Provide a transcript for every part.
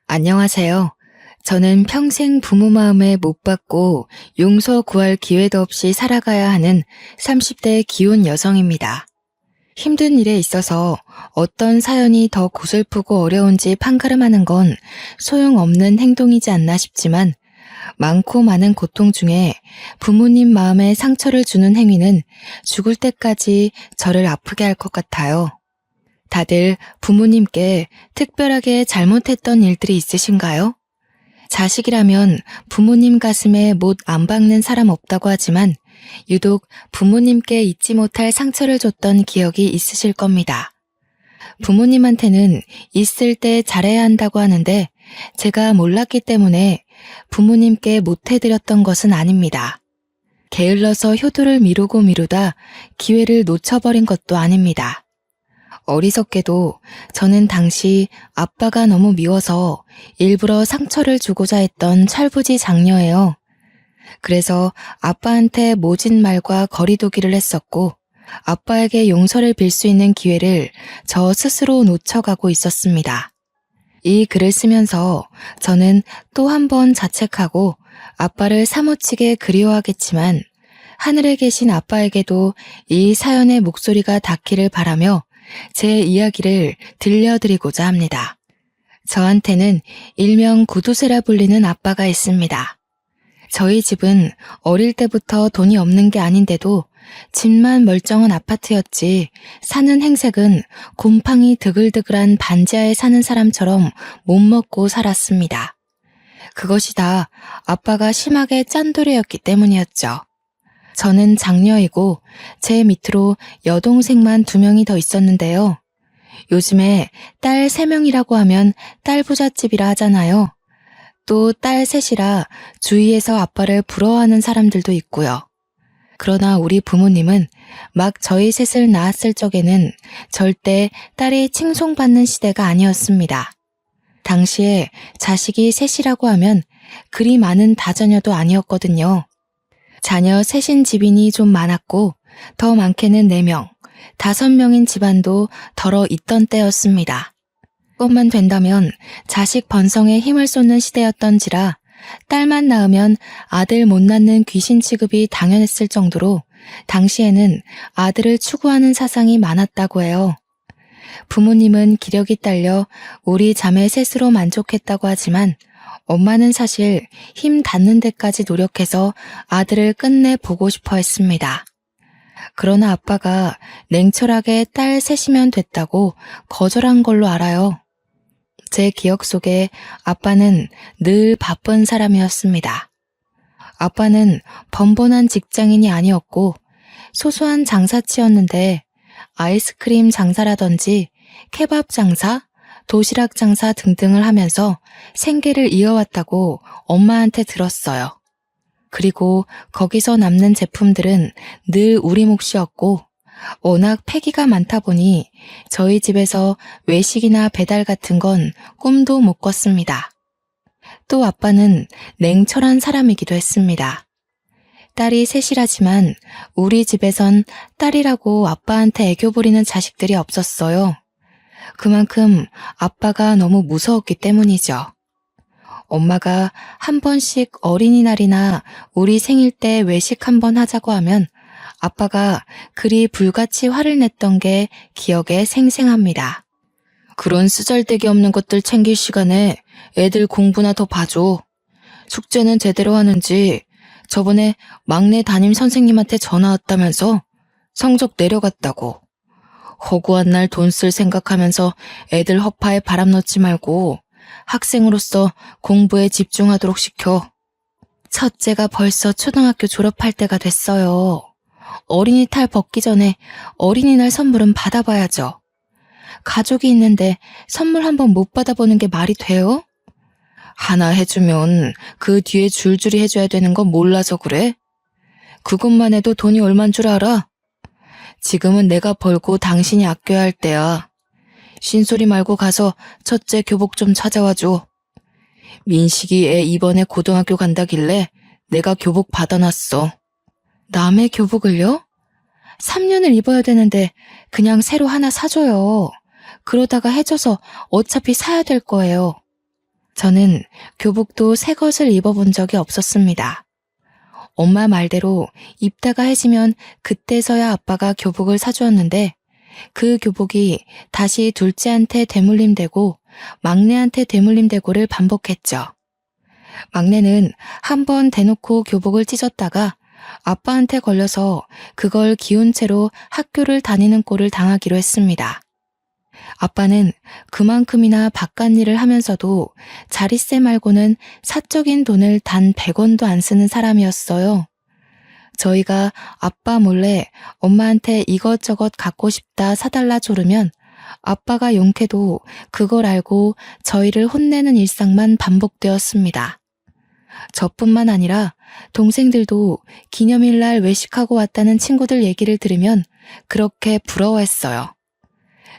안녕하세요. 저는 평생 부모 마음에 못 받고 용서 구할 기회도 없이 살아가야 하는 30대 기혼 여성입니다. 힘든 일에 있어서 어떤 사연이 더 고슬프고 어려운지 판가름하는 건 소용없는 행동이지 않나 싶지만 많고 많은 고통 중에 부모님 마음에 상처를 주는 행위는 죽을 때까지 저를 아프게 할 것 같아요. 다들 부모님께 특별하게 잘못했던 일들이 있으신가요? 자식이라면 부모님 가슴에 못 안 박는 사람 없다고 하지만 유독 부모님께 잊지 못할 상처를 줬던 기억이 있으실 겁니다. 부모님한테는 있을 때 잘해야 한다고 하는데 제가 몰랐기 때문에 부모님께 못해드렸던 것은 아닙니다. 게을러서 효도를 미루고 미루다 기회를 놓쳐버린 것도 아닙니다. 어리석게도 저는 당시 아빠가 너무 미워서 일부러 상처를 주고자 했던 철부지 장녀예요. 그래서 아빠한테 모진 말과 거리두기를 했었고 아빠에게 용서를 빌 수 있는 기회를 저 스스로 놓쳐가고 있었습니다. 이 글을 쓰면서 저는 또 한 번 자책하고 아빠를 사무치게 그리워하겠지만 하늘에 계신 아빠에게도 이 사연의 목소리가 닿기를 바라며 제 이야기를 들려드리고자 합니다. 저한테는 일명 구두쇠라 불리는 아빠가 있습니다. 저희 집은 어릴 때부터 돈이 없는 게 아닌데도 집만 멀쩡한 아파트였지 사는 행색은 곰팡이 드글드글한 반지하에 사는 사람처럼 못 먹고 살았습니다. 그것이 다 아빠가 심하게 짠돌이였기 때문이었죠. 저는 장녀이고 제 밑으로 여동생만 2명이 더 있었는데요. 요즘에 딸 3명이라고 하면 딸 부잣집이라 하잖아요. 또 딸 셋이라 주위에서 아빠를 부러워하는 사람들도 있고요. 그러나 우리 부모님은 막 저희 셋을 낳았을 적에는 절대 딸이 칭송받는 시대가 아니었습니다. 당시에 자식이 셋이라고 하면 그리 많은 다자녀도 아니었거든요. 자녀 셋인 집인이 좀 많았고 더 많게는 4명, 5명인 집안도 덜어 있던 때였습니다. 그것만 된다면 자식 번성에 힘을 쏟는 시대였던지라 딸만 낳으면 아들 못 낳는 귀신 취급이 당연했을 정도로 당시에는 아들을 추구하는 사상이 많았다고 해요. 부모님은 기력이 딸려 우리 자매 셋으로 만족했다고 하지만 엄마는 사실 힘 닿는 데까지 노력해서 아들을 끝내 보고 싶어 했습니다. 그러나 아빠가 냉철하게 딸 셋이면 됐다고 거절한 걸로 알아요. 제 기억 속에 아빠는 늘 바쁜 사람이었습니다. 아빠는 번번한 직장인이 아니었고 소소한 장사치였는데 아이스크림 장사라든지 케밥 장사, 도시락 장사 등등을 하면서 생계를 이어왔다고 엄마한테 들었어요. 그리고 거기서 남는 제품들은 늘 우리 몫이었고 워낙 폐기가 많다 보니 저희 집에서 외식이나 배달 같은 건 꿈도 못 꿨습니다. 또 아빠는 냉철한 사람이기도 했습니다. 딸이 셋이라지만 우리 집에선 딸이라고 아빠한테 애교 부리는 자식들이 없었어요. 그만큼 아빠가 너무 무서웠기 때문이죠. 엄마가 한 번씩 어린이날이나 우리 생일 때 외식 한 번 하자고 하면 아빠가 그리 불같이 화를 냈던 게 기억에 생생합니다. 그런 쓰잘데기 없는 것들 챙길 시간에 애들 공부나 더 봐줘. 숙제는 제대로 하는지 저번에 막내 담임 선생님한테 전화 왔다면서 성적 내려갔다고. 허구한 날 돈 쓸 생각하면서 애들 허파에 바람 넣지 말고 학생으로서 공부에 집중하도록 시켜. 첫째가 벌써 초등학교 졸업할 때가 됐어요. 어린이 탈 벗기 전에 어린이날 선물은 받아봐야죠. 가족이 있는데 선물 한번 못 받아보는 게 말이 돼요? 하나 해주면 그 뒤에 줄줄이 해줘야 되는 건 몰라서 그래? 그것만 해도 돈이 얼만 줄 알아? 지금은 내가 벌고 당신이 아껴야 할 때야. 쉰소리 말고 가서 첫째 교복 좀 찾아와줘. 민식이 애 이번에 고등학교 간다길래 내가 교복 받아놨어. 남의 교복을요? 3년을 입어야 되는데 그냥 새로 하나 사줘요. 그러다가 해줘서 어차피 사야 될 거예요. 저는 교복도 새 것을 입어본 적이 없었습니다. 엄마 말대로 입다가 해지면 그때서야 아빠가 교복을 사주었는데 그 교복이 다시 둘째한테 되물림되고 막내한테 되물림되고를 반복했죠. 막내는 한 번 대놓고 교복을 찢었다가 아빠한테 걸려서 그걸 기운 채로 학교를 다니는 꼴을 당하기로 했습니다. 아빠는 그만큼이나 바깥일을 하면서도 자릿세 말고는 사적인 돈을 단 100원도 안 쓰는 사람이었어요. 저희가 아빠 몰래 엄마한테 이것저것 갖고 싶다 사달라 조르면 아빠가 용케도 그걸 알고 저희를 혼내는 일상만 반복되었습니다. 저뿐만 아니라 동생들도 기념일날 외식하고 왔다는 친구들 얘기를 들으면 그렇게 부러워했어요.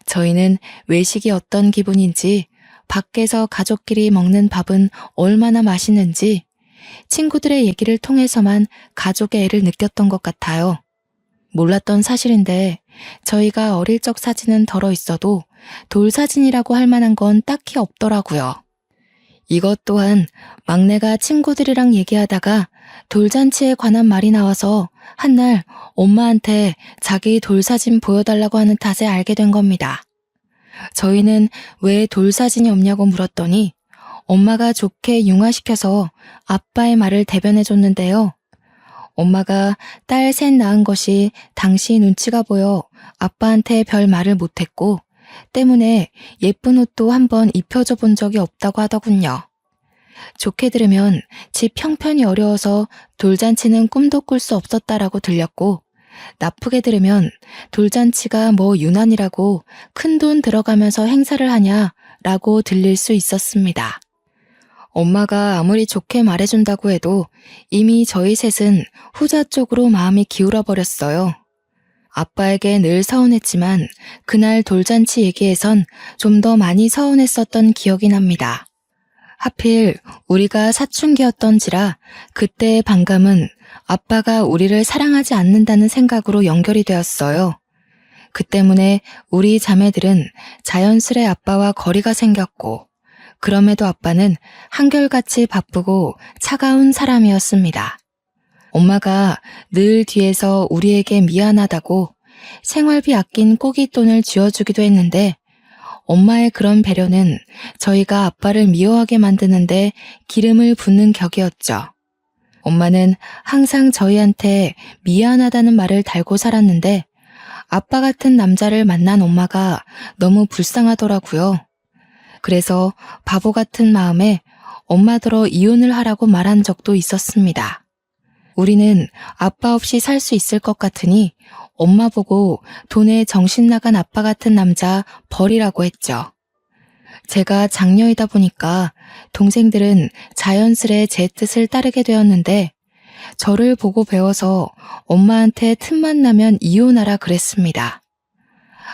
저희는 외식이 어떤 기분인지, 밖에서 가족끼리 먹는 밥은 얼마나 맛있는지 친구들의 얘기를 통해서만 가족의 애를 느꼈던 것 같아요. 몰랐던 사실인데 저희가 어릴 적 사진은 덜어 있어도 돌사진이라고 할 만한 건 딱히 없더라고요. 이것 또한 막내가 친구들이랑 얘기하다가 돌잔치에 관한 말이 나와서 한날 엄마한테 자기 돌사진 보여달라고 하는 탓에 알게 된 겁니다. 저희는 왜 돌사진이 없냐고 물었더니 엄마가 좋게 융화시켜서 아빠의 말을 대변해줬는데요. 엄마가 딸 셋 낳은 것이 당시 눈치가 보여 아빠한테 별 말을 못했고 때문에 예쁜 옷도 한번 입혀줘 본 적이 없다고 하더군요. 좋게 들으면 집 형편이 어려워서 돌잔치는 꿈도 꿀 수 없었다라고 들렸고 나쁘게 들으면 돌잔치가 뭐 유난이라고 큰돈 들어가면서 행사를 하냐라고 들릴 수 있었습니다. 엄마가 아무리 좋게 말해준다고 해도 이미 저희 셋은 후자 쪽으로 마음이 기울어 버렸어요. 아빠에게 늘 서운했지만 그날 돌잔치 얘기에선 좀 더 많이 서운했었던 기억이 납니다. 하필 우리가 사춘기였던지라 그때의 반감은 아빠가 우리를 사랑하지 않는다는 생각으로 연결이 되었어요. 그 때문에 우리 자매들은 자연스레 아빠와 거리가 생겼고 그럼에도 아빠는 한결같이 바쁘고 차가운 사람이었습니다. 엄마가 늘 뒤에서 우리에게 미안하다고 생활비 아낀 꼬깃돈을 쥐어주기도 했는데 엄마의 그런 배려는 저희가 아빠를 미워하게 만드는데 기름을 붓는 격이었죠. 엄마는 항상 저희한테 미안하다는 말을 달고 살았는데 아빠 같은 남자를 만난 엄마가 너무 불쌍하더라고요. 그래서 바보 같은 마음에 엄마더러 이혼을 하라고 말한 적도 있었습니다. 우리는 아빠 없이 살 수 있을 것 같으니 엄마 보고 돈에 정신 나간 아빠 같은 남자 버리라고 했죠. 제가 장녀이다 보니까 동생들은 자연스레 제 뜻을 따르게 되었는데 저를 보고 배워서 엄마한테 틈만 나면 이혼하라 그랬습니다.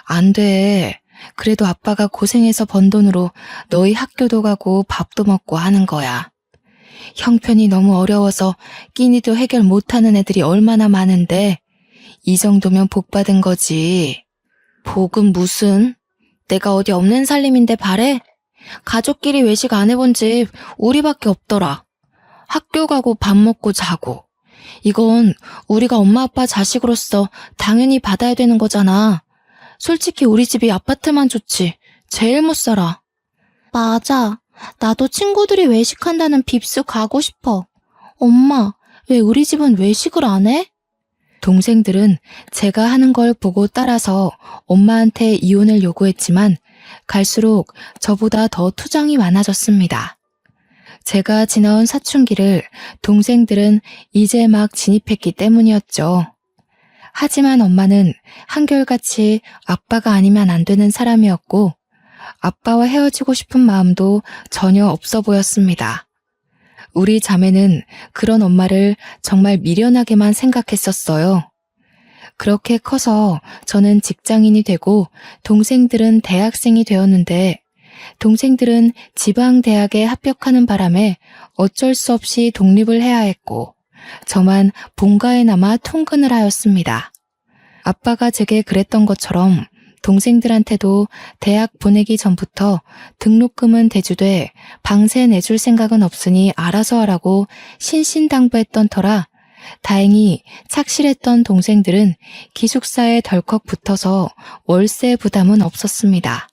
안 돼. 그래도 아빠가 고생해서 번 돈으로 너희 학교도 가고 밥도 먹고 하는 거야. 형편이 너무 어려워서 끼니도 해결 못하는 애들이 얼마나 많은데 이 정도면 복 받은 거지. 복은 무슨? 내가 어디 없는 살림인데 바래? 가족끼리 외식 안 해본 집 우리밖에 없더라. 학교 가고 밥 먹고 자고. 이건 우리가 엄마 아빠 자식으로서 당연히 받아야 되는 거잖아. 솔직히 우리 집이 아파트만 좋지. 제일 못 살아. 맞아. 나도 친구들이 외식한다는 빕스 가고 싶어. 엄마, 왜 우리 집은 외식을 안 해? 동생들은 제가 하는 걸 보고 따라서 엄마한테 이혼을 요구했지만 갈수록 저보다 더 투정이 많아졌습니다. 제가 지나온 사춘기를 동생들은 이제 막 진입했기 때문이었죠. 하지만 엄마는 한결같이 아빠가 아니면 안 되는 사람이었고 아빠와 헤어지고 싶은 마음도 전혀 없어 보였습니다. 우리 자매는 그런 엄마를 정말 미련하게만 생각했었어요. 그렇게 커서 저는 직장인이 되고 동생들은 대학생이 되었는데 동생들은 지방대학에 합격하는 바람에 어쩔 수 없이 독립을 해야 했고 저만 본가에 남아 통근을 하였습니다. 아빠가 제게 그랬던 것처럼 동생들한테도 대학 보내기 전부터 등록금은 대주되 방세 내줄 생각은 없으니 알아서 하라고 신신당부했던 터라 다행히 착실했던 동생들은 기숙사에 덜컥 붙어서 월세 부담은 없었습니다.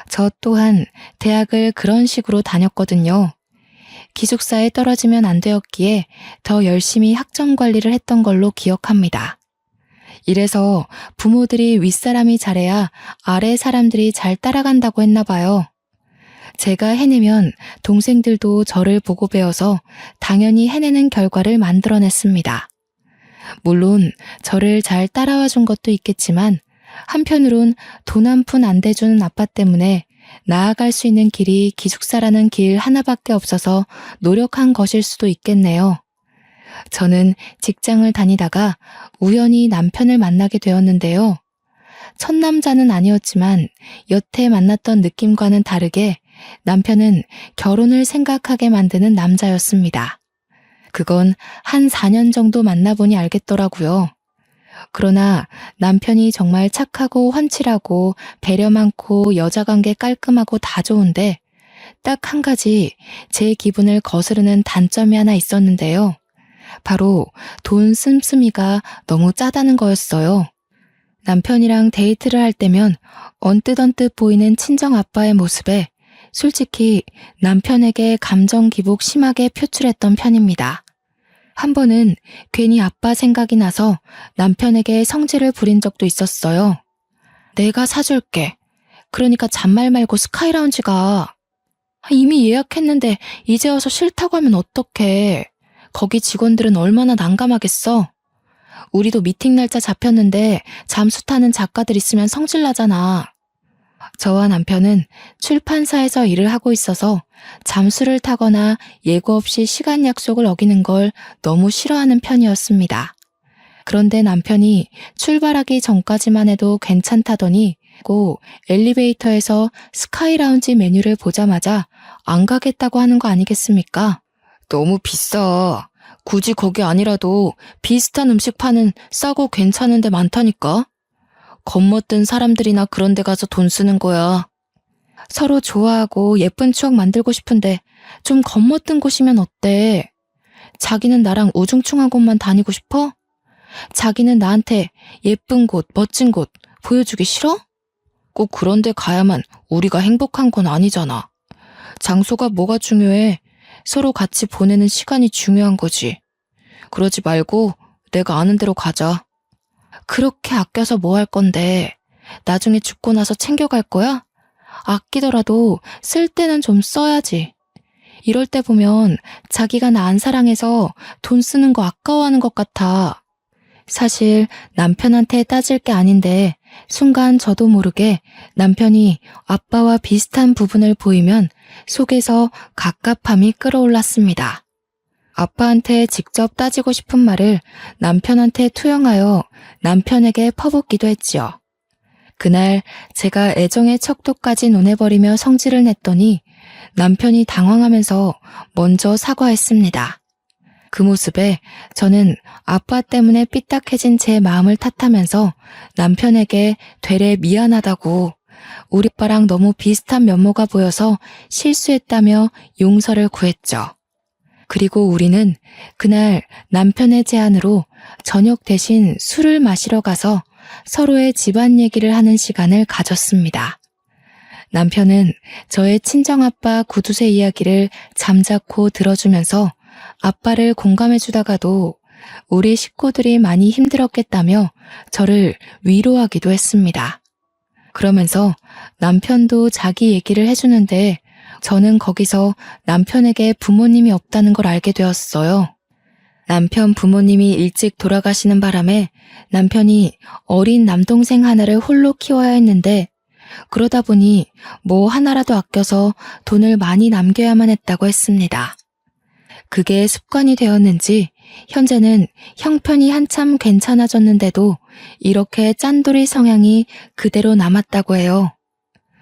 저 또한 대학을 그런 식으로 다녔거든요. 기숙사에 떨어지면 안 되었기에 더 열심히 학점 관리를 했던 걸로 기억합니다. 이래서 부모들이 윗사람이 잘해야 아래 사람들이 잘 따라간다고 했나 봐요. 제가 해내면 동생들도 저를 보고 배워서 당연히 해내는 결과를 만들어냈습니다. 물론 저를 잘 따라와 준 것도 있겠지만 한편으론 돈 한 푼 안 대주는 아빠 때문에 나아갈 수 있는 길이 기숙사라는 길 하나밖에 없어서 노력한 것일 수도 있겠네요. 저는 직장을 다니다가 우연히 남편을 만나게 되었는데요. 첫 남자는 아니었지만 여태 만났던 느낌과는 다르게 남편은 결혼을 생각하게 만드는 남자였습니다. 그건 한 4년 정도 만나보니 알겠더라고요. 그러나 남편이 정말 착하고 훤칠하고 배려 많고 여자관계 깔끔하고 다 좋은데 딱 한 가지 제 기분을 거스르는 단점이 하나 있었는데요. 바로 돈 씀씀이가 너무 짜다는 거였어요. 남편이랑 데이트를 할 때면 언뜻 보이는 친정 아빠의 모습에 솔직히 남편에게 감정 기복 심하게 표출했던 편입니다. 한 번은 괜히 아빠 생각이 나서 남편에게 성질을 부린 적도 있었어요. 내가 사줄게. 그러니까 잔말 말고 스카이라운지 가. 이미 예약했는데 이제 와서 싫다고 하면 어떡해. 거기 직원들은 얼마나 난감하겠어. 우리도 미팅 날짜 잡혔는데 잠수 타는 작가들 있으면 성질나잖아. 저와 남편은 출판사에서 일을 하고 있어서 잠수를 타거나 예고 없이 시간 약속을 어기는 걸 너무 싫어하는 편이었습니다. 그런데 남편이 출발하기 전까지만 해도 괜찮다더니 엘리베이터에서 스카이라운지 메뉴를 보자마자 안 가겠다고 하는 거 아니겠습니까? 너무 비싸. 굳이 거기 아니라도 비슷한 음식 파는 싸고 괜찮은 데 많다니까? 겉멋든 사람들이나 그런 데 가서 돈 쓰는 거야. 서로 좋아하고 예쁜 추억 만들고 싶은데 좀 겉멋든 곳이면 어때? 자기는 나랑 우중충한 곳만 다니고 싶어? 자기는 나한테 예쁜 곳, 멋진 곳 보여주기 싫어? 꼭 그런 데 가야만 우리가 행복한 건 아니잖아. 장소가 뭐가 중요해? 서로 같이 보내는 시간이 중요한 거지. 그러지 말고 내가 아는 데로 가자. 그렇게 아껴서 뭐 할 건데? 나중에 죽고 나서 챙겨갈 거야? 아끼더라도 쓸 때는 좀 써야지. 이럴 때 보면 자기가 나 안 사랑해서 돈 쓰는 거 아까워하는 것 같아. 사실 남편한테 따질 게 아닌데 순간 저도 모르게 남편이 아빠와 비슷한 부분을 보이면 속에서 갑갑함이 끌어올랐습니다. 아빠한테 직접 따지고 싶은 말을 남편한테 투영하여 남편에게 퍼붓기도 했지요. 그날 제가 애정의 척도까지 논해버리며 성질을 냈더니 남편이 당황하면서 먼저 사과했습니다. 그 모습에 저는 아빠 때문에 삐딱해진 제 마음을 탓하면서 남편에게 되레 미안하다고 우리 아빠랑 너무 비슷한 면모가 보여서 실수했다며 용서를 구했죠. 그리고 우리는 그날 남편의 제안으로 저녁 대신 술을 마시러 가서 서로의 집안 얘기를 하는 시간을 가졌습니다. 남편은 저의 친정아빠 구두쇠 이야기를 잠자코 들어주면서 아빠를 공감해주다가도 우리 식구들이 많이 힘들었겠다며 저를 위로하기도 했습니다. 그러면서 남편도 자기 얘기를 해주는데 저는 거기서 남편에게 부모님이 없다는 걸 알게 되었어요. 남편 부모님이 일찍 돌아가시는 바람에 남편이 어린 남동생 하나를 홀로 키워야 했는데 그러다 보니 뭐 하나라도 아껴서 돈을 많이 남겨야만 했다고 했습니다. 그게 습관이 되었는지 현재는 형편이 한참 괜찮아졌는데도 이렇게 짠돌이 성향이 그대로 남았다고 해요.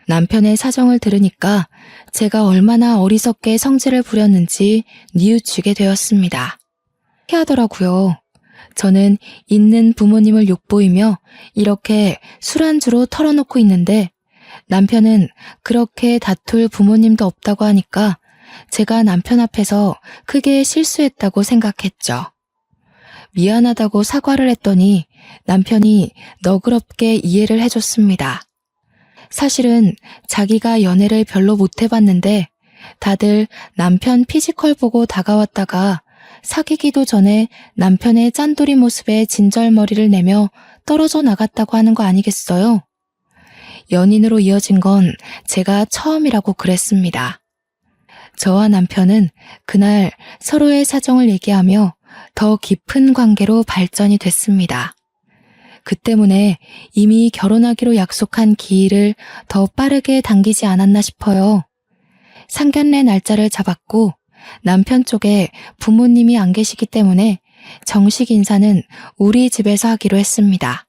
남편의 사정을 들으니까 제가 얼마나 어리석게 성질을 부렸는지 뉘우치게 되었습니다. 희하더라고요. 저는 있는 부모님을 욕보이며 이렇게 술안주로 털어놓고 있는데 남편은 그렇게 다툴 부모님도 없다고 하니까 제가 남편 앞에서 크게 실수했다고 생각했죠. 미안하다고 사과를 했더니 남편이 너그럽게 이해를 해줬습니다. 사실은 자기가 연애를 별로 못 해봤는데 다들 남편 피지컬 보고 다가왔다가 사귀기도 전에 남편의 짠돌이 모습에 진절머리를 내며 떨어져 나갔다고 하는 거 아니겠어요? 연인으로 이어진 건 제가 처음이라고 그랬습니다. 저와 남편은 그날 서로의 사정을 얘기하며 더 깊은 관계로 발전이 됐습니다. 그 때문에 이미 결혼하기로 약속한 기일을 더 빠르게 당기지 않았나 싶어요. 상견례 날짜를 잡았고 남편 쪽에 부모님이 안 계시기 때문에 정식 인사는 우리 집에서 하기로 했습니다.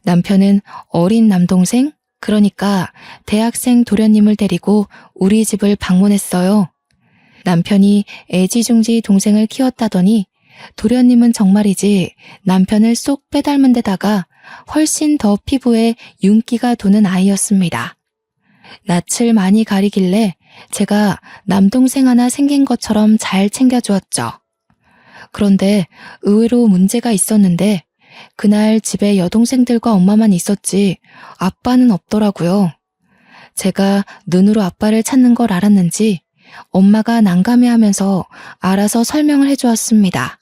남편은 어린 남동생, 그러니까 대학생 도련님을 데리고 우리 집을 방문했어요. 남편이 애지중지 동생을 키웠다더니 도련님은 정말이지 남편을 쏙 빼닮은 데다가 훨씬 더 피부에 윤기가 도는 아이였습니다. 낯을 많이 가리길래 제가 남동생 하나 생긴 것처럼 잘 챙겨주었죠. 그런데 의외로 문제가 있었는데 그날 집에 여동생들과 엄마만 있었지 아빠는 없더라고요. 제가 눈으로 아빠를 찾는 걸 알았는지 엄마가 난감해하면서 알아서 설명을 해주었습니다.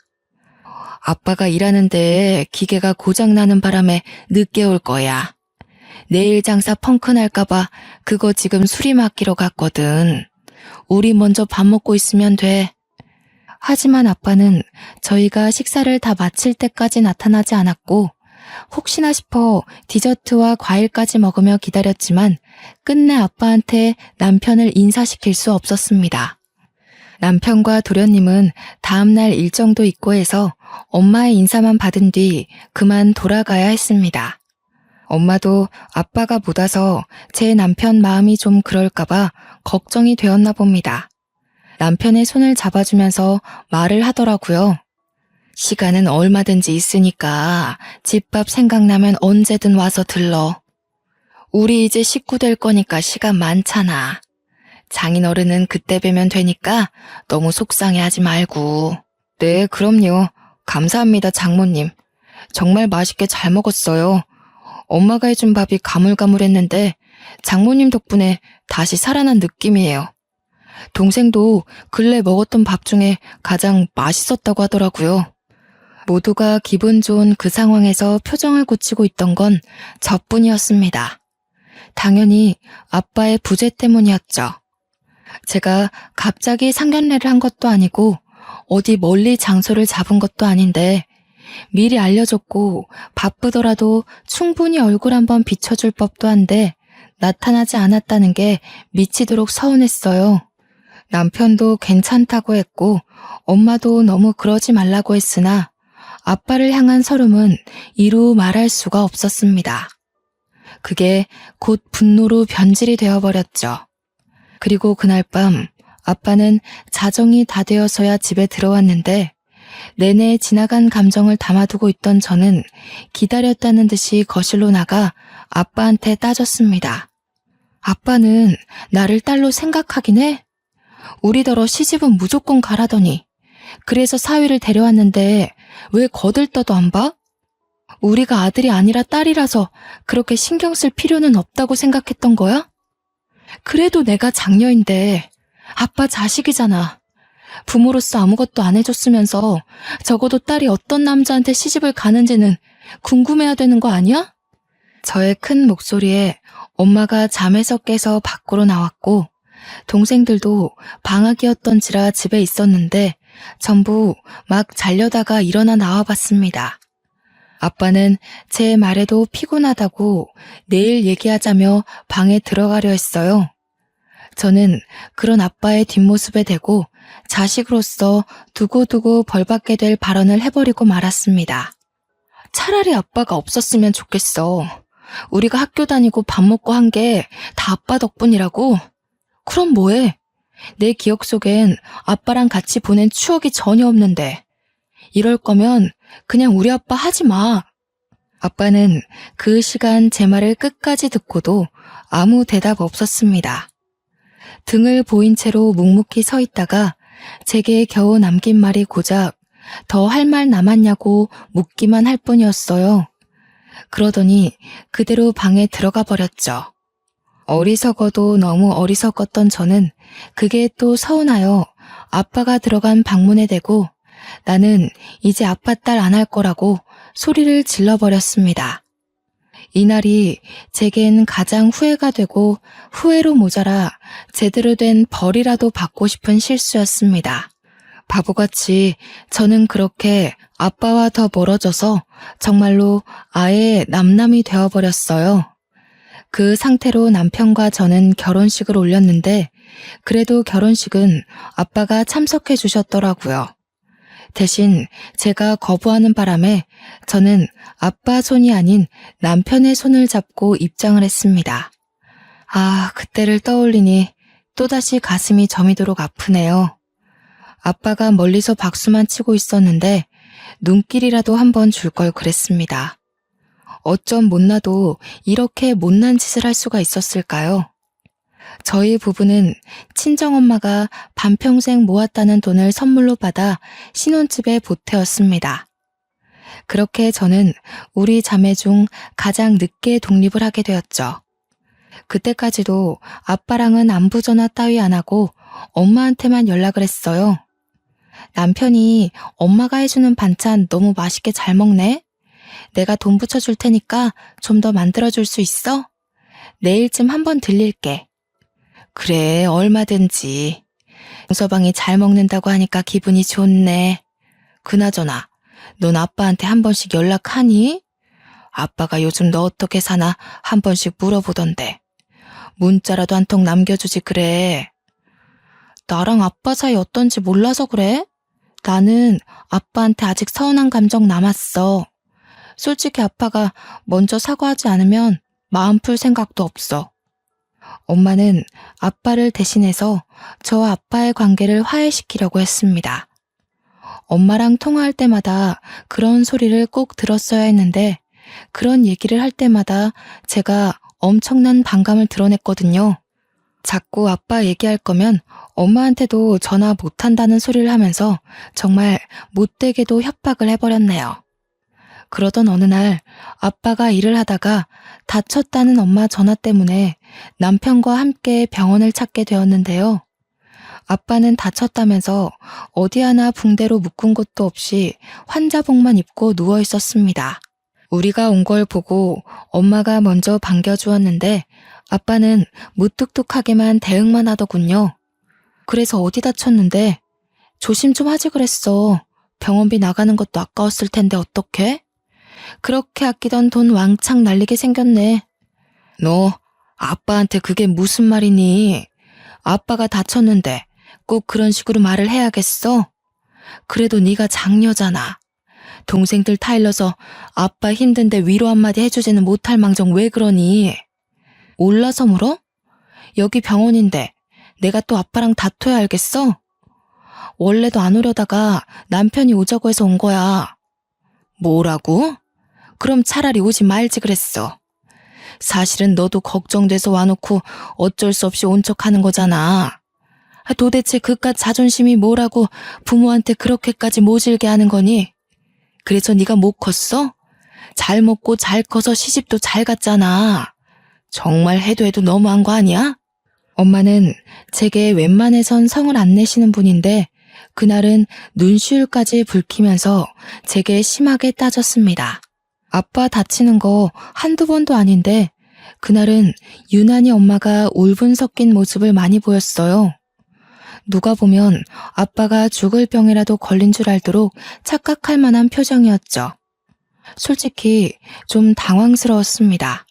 아빠가 일하는데 기계가 고장나는 바람에 늦게 올 거야. 내일 장사 펑크 날까봐 그거 지금 수리 맡기러 갔거든. 우리 먼저 밥 먹고 있으면 돼. 하지만 아빠는 저희가 식사를 다 마칠 때까지 나타나지 않았고 혹시나 싶어 디저트와 과일까지 먹으며 기다렸지만 끝내 아빠한테 남편을 인사시킬 수 없었습니다. 남편과 도련님은 다음날 일정도 있고 해서 엄마의 인사만 받은 뒤 그만 돌아가야 했습니다. 엄마도 아빠가 못 와서 제 남편 마음이 좀 그럴까봐 걱정이 되었나 봅니다. 남편의 손을 잡아주면서 말을 하더라고요. 시간은 얼마든지 있으니까 집밥 생각나면 언제든 와서 들러. 우리 이제 식구 될 거니까 시간 많잖아. 장인어른은 그때 뵈면 되니까 너무 속상해하지 말고. 네, 그럼요. 감사합니다, 장모님. 정말 맛있게 잘 먹었어요. 엄마가 해준 밥이 가물가물했는데 장모님 덕분에 다시 살아난 느낌이에요. 동생도 근래 먹었던 밥 중에 가장 맛있었다고 하더라고요. 모두가 기분 좋은 그 상황에서 표정을 고치고 있던 건 저뿐이었습니다. 당연히 아빠의 부재 때문이었죠. 제가 갑자기 상견례를 한 것도 아니고 어디 멀리 장소를 잡은 것도 아닌데 미리 알려줬고 바쁘더라도 충분히 얼굴 한번 비춰줄 법도 한데 나타나지 않았다는 게 미치도록 서운했어요. 남편도 괜찮다고 했고 엄마도 너무 그러지 말라고 했으나 아빠를 향한 서름은 이루 말할 수가 없었습니다. 그게 곧 분노로 변질이 되어버렸죠. 그리고 그날 밤 아빠는 자정이 다 되어서야 집에 들어왔는데 내내 지나간 감정을 담아두고 있던 저는 기다렸다는 듯이 거실로 나가 아빠한테 따졌습니다. 아빠는 나를 딸로 생각하긴 해? 우리더러 시집은 무조건 가라더니 그래서 사위를 데려왔는데 왜 거들떠도 안 봐? 우리가 아들이 아니라 딸이라서 그렇게 신경 쓸 필요는 없다고 생각했던 거야? 그래도 내가 장녀인데 아빠 자식이잖아. 부모로서 아무것도 안 해줬으면서 적어도 딸이 어떤 남자한테 시집을 가는지는 궁금해야 되는 거 아니야? 저의 큰 목소리에 엄마가 잠에서 깨서 밖으로 나왔고 동생들도 방학이었던지라 집에 있었는데 전부 막 자려다가 일어나 나와봤습니다. 아빠는 제 말에도 피곤하다고 내일 얘기하자며 방에 들어가려 했어요. 저는 그런 아빠의 뒷모습에 대고 자식으로서 두고두고 벌받게 될 발언을 해버리고 말았습니다. 차라리 아빠가 없었으면 좋겠어. 우리가 학교 다니고 밥 먹고 한 게 다 아빠 덕분이라고? 그럼 뭐해? 내 기억 속엔 아빠랑 같이 보낸 추억이 전혀 없는데 이럴 거면 그냥 우리 아빠 하지 마. 아빠는 그 시간 제 말을 끝까지 듣고도 아무 대답 없었습니다. 등을 보인 채로 묵묵히 서 있다가 제게 겨우 남긴 말이 고작 더 할 말 남았냐고 묻기만 할 뿐이었어요. 그러더니 그대로 방에 들어가 버렸죠. 어리석어도 너무 어리석었던 저는 그게 또 서운하여 아빠가 들어간 방문에 대고 나는 이제 아빠 딸 안 할 거라고 소리를 질러버렸습니다. 이날이 제겐 가장 후회가 되고 후회로 모자라 제대로 된 벌이라도 받고 싶은 실수였습니다. 바보같이 저는 그렇게 아빠와 더 멀어져서 정말로 아예 남남이 되어버렸어요. 그 상태로 남편과 저는 결혼식을 올렸는데 그래도 결혼식은 아빠가 참석해 주셨더라고요. 대신 제가 거부하는 바람에 저는 아빠 손이 아닌 남편의 손을 잡고 입장을 했습니다. 아, 그때를 떠올리니 또다시 가슴이 저미도록 아프네요. 아빠가 멀리서 박수만 치고 있었는데 눈길이라도 한번 줄 걸 그랬습니다. 어쩜 못나도 이렇게 못난 짓을 할 수가 있었을까요? 저희 부부는 친정엄마가 반평생 모았다는 돈을 선물로 받아 신혼집에 보태었습니다. 그렇게 저는 우리 자매 중 가장 늦게 독립을 하게 되었죠. 그때까지도 아빠랑은 안부 전화 따위 안 하고 엄마한테만 연락을 했어요. 남편이 엄마가 해주는 반찬 너무 맛있게 잘 먹네? 내가 돈 붙여줄 테니까 좀 더 만들어줄 수 있어? 내일쯤 한번 들릴게. 그래, 얼마든지. 용서방이 잘 먹는다고 하니까 기분이 좋네. 그나저나, 넌 아빠한테 한 번씩 연락하니? 아빠가 요즘 너 어떻게 사나 한 번씩 물어보던데. 문자라도 한 통 남겨주지 그래. 나랑 아빠 사이 어떤지 몰라서 그래? 나는 아빠한테 아직 서운한 감정 남았어. 솔직히 아빠가 먼저 사과하지 않으면 마음 풀 생각도 없어. 엄마는 아빠를 대신해서 저와 아빠의 관계를 화해시키려고 했습니다. 엄마랑 통화할 때마다 그런 소리를 꼭 들었어야 했는데 그런 얘기를 할 때마다 제가 엄청난 반감을 드러냈거든요. 자꾸 아빠 얘기할 거면 엄마한테도 전화 못한다는 소리를 하면서 정말 못되게도 협박을 해버렸네요. 그러던 어느 날 아빠가 일을 하다가 다쳤다는 엄마 전화 때문에 남편과 함께 병원을 찾게 되었는데요. 아빠는 다쳤다면서 어디 하나 붕대로 묶은 곳도 없이 환자복만 입고 누워 있었습니다. 우리가 온 걸 보고 엄마가 먼저 반겨주었는데 아빠는 무뚝뚝하게만 대응만 하더군요. 그래서 어디 다쳤는데? 조심 좀 하지 그랬어. 병원비 나가는 것도 아까웠을 텐데 어떡해? 그렇게 아끼던 돈 왕창 날리게 생겼네. 너 아빠한테 그게 무슨 말이니? 아빠가 다쳤는데 꼭 그런 식으로 말을 해야겠어? 그래도 네가 장녀잖아. 동생들 타일러서 아빠 힘든데 위로 한마디 해주지는 못할 망정 왜 그러니? 올라서 물어? 여기 병원인데 내가 또 아빠랑 다퉈야 알겠어? 원래도 안 오려다가 남편이 오자고 해서 온 거야. 뭐라고? 그럼 차라리 오지 말지 그랬어. 사실은 너도 걱정돼서 와놓고 어쩔 수 없이 온 척하는 거잖아. 도대체 그깟 자존심이 뭐라고 부모한테 그렇게까지 모질게 하는 거니? 그래서 네가 못 컸어? 잘 먹고 잘 커서 시집도 잘 갔잖아. 정말 해도 해도 너무한 거 아니야? 엄마는 제게 웬만해선 성을 안 내시는 분인데 그날은 눈시울까지 붉히면서 제게 심하게 따졌습니다. 아빠 다치는 거 한두 번도 아닌데 그날은 유난히 엄마가 울분 섞인 모습을 많이 보였어요. 누가 보면 아빠가 죽을 병이라도 걸린 줄 알도록 착각할 만한 표정이었죠. 솔직히 좀 당황스러웠습니다.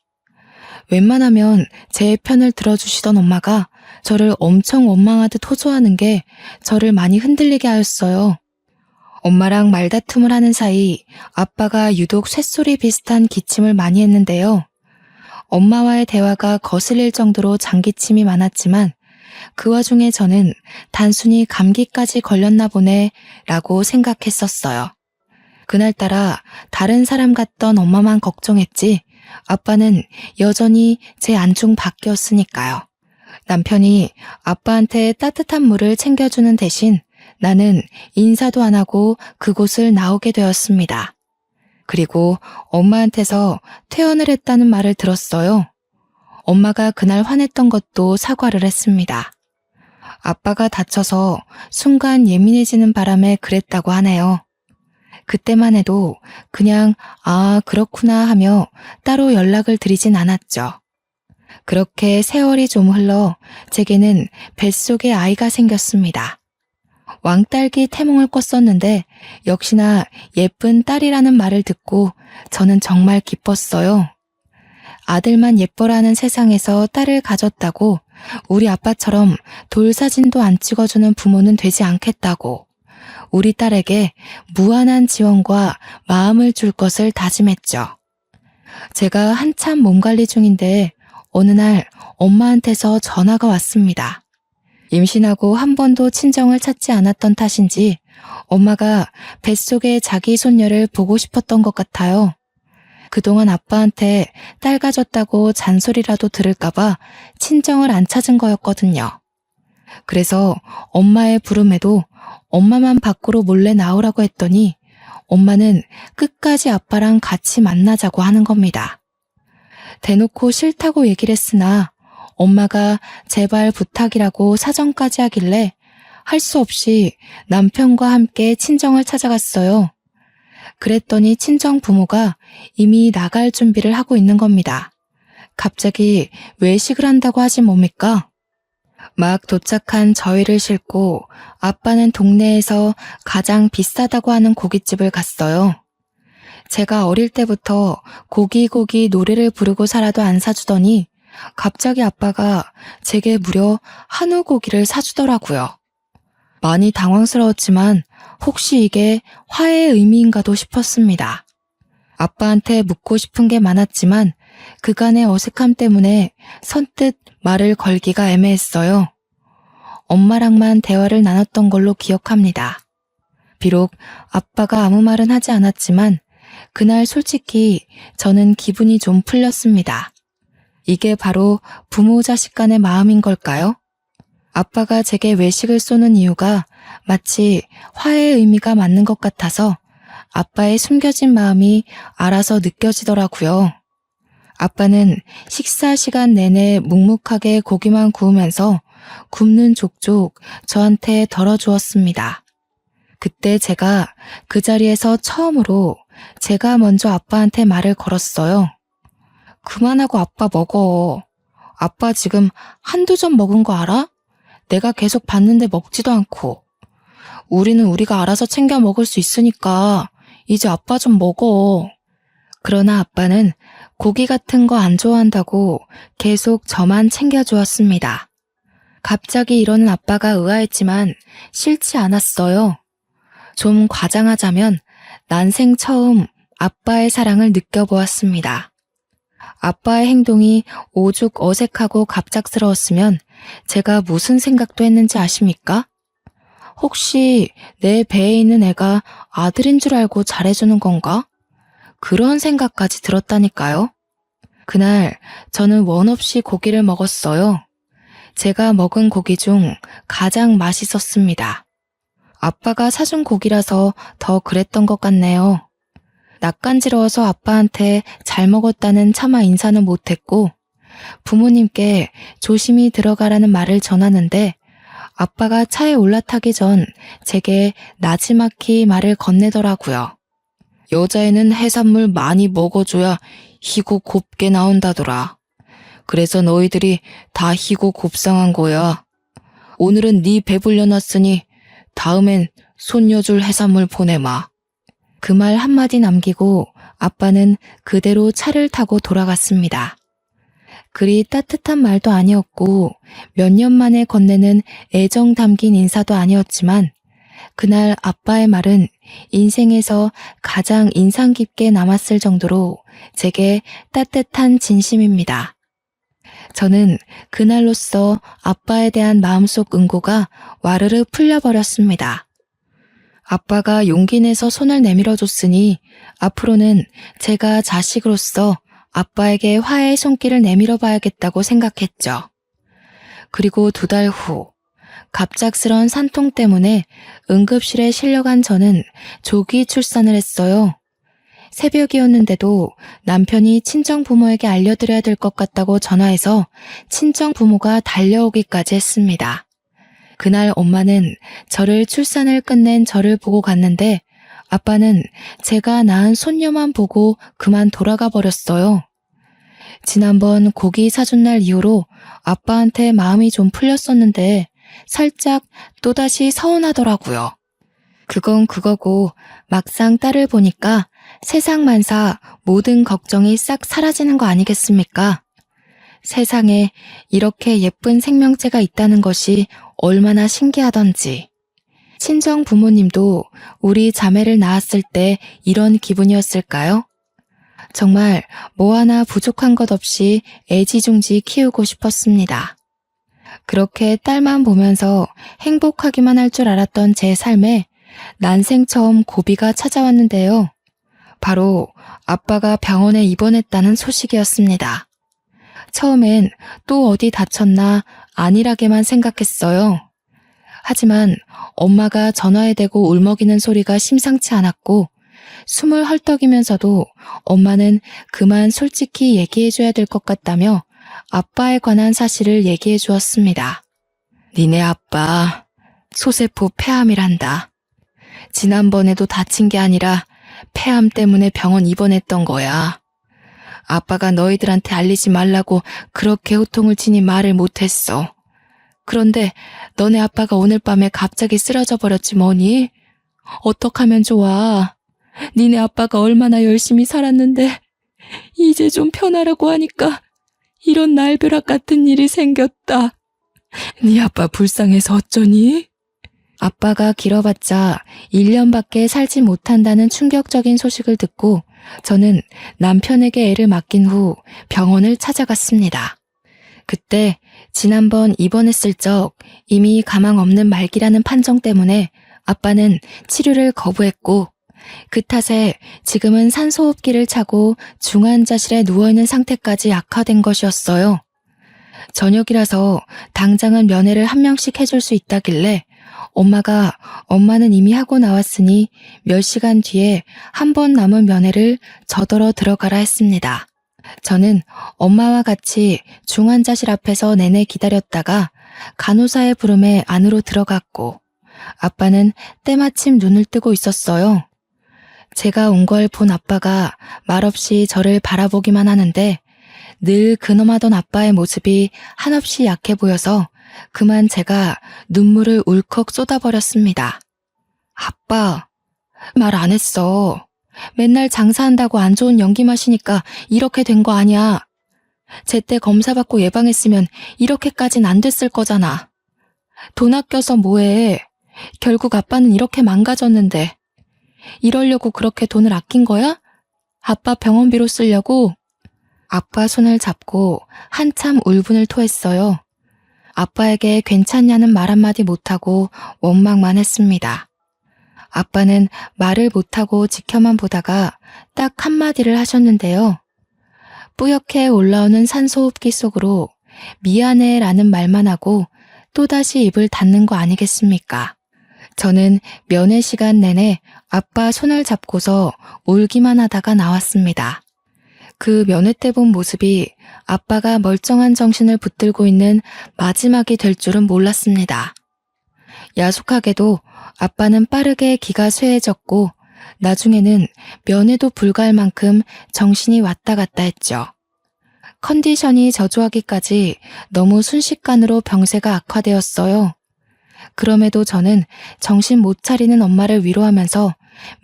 웬만하면 제 편을 들어주시던 엄마가 저를 엄청 원망하듯 호소하는 게 저를 많이 흔들리게 하였어요. 엄마랑 말다툼을 하는 사이 아빠가 유독 쇳소리 비슷한 기침을 많이 했는데요. 엄마와의 대화가 거슬릴 정도로 장기침이 많았지만 그 와중에 저는 단순히 감기까지 걸렸나 보네 라고 생각했었어요. 그날따라 다른 사람 같던 엄마만 걱정했지 아빠는 여전히 제 안중 밖이었으니까요. 남편이 아빠한테 따뜻한 물을 챙겨주는 대신 나는 인사도 안 하고 그곳을 나오게 되었습니다. 그리고 엄마한테서 퇴원을 했다는 말을 들었어요. 엄마가 그날 화냈던 것도 사과를 했습니다. 아빠가 다쳐서 순간 예민해지는 바람에 그랬다고 하네요. 그때만 해도 그냥 그렇구나 하며 따로 연락을 드리진 않았죠. 그렇게 세월이 좀 흘러 제게는 뱃속에 아이가 생겼습니다. 왕딸기 태몽을 꿨었는데 역시나 예쁜 딸이라는 말을 듣고 저는 정말 기뻤어요. 아들만 예뻐라는 세상에서 딸을 가졌다고 우리 아빠처럼 돌사진도 안 찍어주는 부모는 되지 않겠다고 우리 딸에게 무한한 지원과 마음을 줄 것을 다짐했죠. 제가 한참 몸관리 중인데 어느 날 엄마한테서 전화가 왔습니다. 임신하고 한 번도 친정을 찾지 않았던 탓인지 엄마가 뱃속에 자기 손녀를 보고 싶었던 것 같아요. 그동안 아빠한테 딸 가졌다고 잔소리라도 들을까봐 친정을 안 찾은 거였거든요. 그래서 엄마의 부름에도 엄마만 밖으로 몰래 나오라고 했더니 엄마는 끝까지 아빠랑 같이 만나자고 하는 겁니다. 대놓고 싫다고 얘기를 했으나 엄마가 제발 부탁이라고 사정까지 하길래 할 수 없이 남편과 함께 친정을 찾아갔어요. 그랬더니 친정 부모가 이미 나갈 준비를 하고 있는 겁니다. 갑자기 외식을 한다고 하지 뭡니까? 막 도착한 저희를 싣고 아빠는 동네에서 가장 비싸다고 하는 고깃집을 갔어요. 제가 어릴 때부터 고기 노래를 부르고 살아도 안 사주더니 갑자기 아빠가 제게 무려 한우 고기를 사주더라고요. 많이 당황스러웠지만 혹시 이게 화해의 의미인가도 싶었습니다. 아빠한테 묻고 싶은 게 많았지만 그간의 어색함 때문에 선뜻 말을 걸기가 애매했어요. 엄마랑만 대화를 나눴던 걸로 기억합니다. 비록 아빠가 아무 말은 하지 않았지만 그날 솔직히 저는 기분이 좀 풀렸습니다. 이게 바로 부모 자식 간의 마음인 걸까요? 아빠가 제게 외식을 쏘는 이유가 마치 화해의 의미가 맞는 것 같아서 아빠의 숨겨진 마음이 알아서 느껴지더라고요. 아빠는 식사 시간 내내 묵묵하게 고기만 구우면서 굽는 족족 저한테 덜어주었습니다. 그때 제가 그 자리에서 처음으로 제가 먼저 아빠한테 말을 걸었어요. 그만하고 아빠 먹어. 아빠 지금 한두 점 먹은 거 알아? 내가 계속 봤는데 먹지도 않고. 우리는 우리가 알아서 챙겨 먹을 수 있으니까 이제 아빠 좀 먹어. 그러나 아빠는 고기 같은 거 안 좋아한다고 계속 저만 챙겨주었습니다. 갑자기 이러는 아빠가 의아했지만 싫지 않았어요. 좀 과장하자면 난생 처음 아빠의 사랑을 느껴보았습니다. 아빠의 행동이 오죽 어색하고 갑작스러웠으면 제가 무슨 생각도 했는지 아십니까? 혹시 내 배에 있는 애가 아들인 줄 알고 잘해주는 건가? 그런 생각까지 들었다니까요. 그날 저는 원 없이 고기를 먹었어요. 제가 먹은 고기 중 가장 맛있었습니다. 아빠가 사준 고기라서 더 그랬던 것 같네요. 낯간지러워서 아빠한테 잘 먹었다는 차마 인사는 못했고 부모님께 조심히 들어가라는 말을 전하는데 아빠가 차에 올라타기 전 제게 나지막히 말을 건네더라고요. 여자애는 해산물 많이 먹어줘야 희고 곱게 나온다더라. 그래서 너희들이 다 희고 곱상한 거야. 오늘은 네 배불려 놨으니 다음엔 손녀줄 해산물 보내마. 그 말 한마디 남기고 아빠는 그대로 차를 타고 돌아갔습니다. 그리 따뜻한 말도 아니었고 몇 년 만에 건네는 애정 담긴 인사도 아니었지만 그날 아빠의 말은 인생에서 가장 인상 깊게 남았을 정도로 제게 따뜻한 진심입니다. 저는 그날로써 아빠에 대한 마음속 응고가 와르르 풀려버렸습니다. 아빠가 용기 내서 손을 내밀어 줬으니 앞으로는 제가 자식으로서 아빠에게 화해의 손길을 내밀어 봐야겠다고 생각했죠. 그리고 2달 후, 갑작스런 산통 때문에 응급실에 실려간 저는 조기 출산을 했어요. 새벽이었는데도 남편이 친정 부모에게 알려드려야 될 것 같다고 전화해서 친정 부모가 달려오기까지 했습니다. 그날 엄마는 저를 출산을 끝낸 저를 보고 갔는데 아빠는 제가 낳은 손녀만 보고 그만 돌아가 버렸어요. 지난번 고기 사준 날 이후로 아빠한테 마음이 좀 풀렸었는데 살짝 또다시 서운하더라고요. 그건 그거고 막상 딸을 보니까 세상만사 모든 걱정이 싹 사라지는 거 아니겠습니까? 세상에 이렇게 예쁜 생명체가 있다는 것이 얼마나 신기하던지. 친정 부모님도 우리 자매를 낳았을 때 이런 기분이었을까요? 정말 뭐 하나 부족한 것 없이 애지중지 키우고 싶었습니다. 그렇게 딸만 보면서 행복하기만 할 줄 알았던 제 삶에 난생 처음 고비가 찾아왔는데요. 바로 아빠가 병원에 입원했다는 소식이었습니다. 처음엔 또 어디 다쳤나 안일하게만 생각했어요. 하지만 엄마가 전화에 대고 울먹이는 소리가 심상치 않았고 숨을 헐떡이면서도 엄마는 그만 솔직히 얘기해줘야 될 것 같다며 아빠에 관한 사실을 얘기해 주었습니다. 니네 아빠 소세포 폐암이란다. 지난번에도 다친 게 아니라 폐암 때문에 병원 입원했던 거야. 아빠가 너희들한테 알리지 말라고 그렇게 호통을 치니 말을 못했어. 그런데 너네 아빠가 오늘 밤에 갑자기 쓰러져 버렸지 뭐니? 어떡하면 좋아. 니네 아빠가 얼마나 열심히 살았는데 이제 좀 편하라고 하니까 이런 날벼락 같은 일이 생겼다. 네 아빠 불쌍해서 어쩌니? 아빠가 길어봤자 1년밖에 살지 못한다는 충격적인 소식을 듣고 저는 남편에게 애를 맡긴 후 병원을 찾아갔습니다. 그때 지난번 입원했을 적 이미 가망 없는 말기라는 판정 때문에 아빠는 치료를 거부했고 그 탓에 지금은 산소호흡기를 차고 중환자실에 누워있는 상태까지 악화된 것이었어요. 저녁이라서 당장은 면회를 한 명씩 해줄 수 있다길래 엄마는 이미 하고 나왔으니 몇 시간 뒤에 한 번 남은 면회를 저더러 들어가라 했습니다. 저는 엄마와 같이 중환자실 앞에서 내내 기다렸다가 간호사의 부름에 안으로 들어갔고 아빠는 때마침 눈을 뜨고 있었어요. 제가 온 걸 본 아빠가 말없이 저를 바라보기만 하는데 늘 근엄하던 아빠의 모습이 한없이 약해 보여서 그만 제가 눈물을 울컥 쏟아버렸습니다. 아빠, 말 안 했어. 맨날 장사한다고 안 좋은 연기 마시니까 이렇게 된 거 아니야. 제때 검사받고 예방했으면 이렇게까진 안 됐을 거잖아. 돈 아껴서 뭐해. 결국 아빠는 이렇게 망가졌는데. 이러려고 그렇게 돈을 아낀 거야? 아빠 병원비로 쓰려고? 아빠 손을 잡고 한참 울분을 토했어요. 아빠에게 괜찮냐는 말 한마디 못하고 원망만 했습니다. 아빠는 말을 못하고 지켜만 보다가 딱 한마디를 하셨는데요. 뿌옇게 올라오는 산소호흡기 속으로 미안해 라는 말만 하고 또다시 입을 닫는 거 아니겠습니까? 저는 면회 시간 내내 아빠 손을 잡고서 울기만 하다가 나왔습니다. 그 면회 때 본 모습이 아빠가 멀쩡한 정신을 붙들고 있는 마지막이 될 줄은 몰랐습니다. 야속하게도 아빠는 빠르게 기가 쇠해졌고 나중에는 면회도 불가할 만큼 정신이 왔다 갔다 했죠. 컨디션이 저조하기까지 너무 순식간으로 병세가 악화되었어요. 그럼에도 저는 정신 못 차리는 엄마를 위로하면서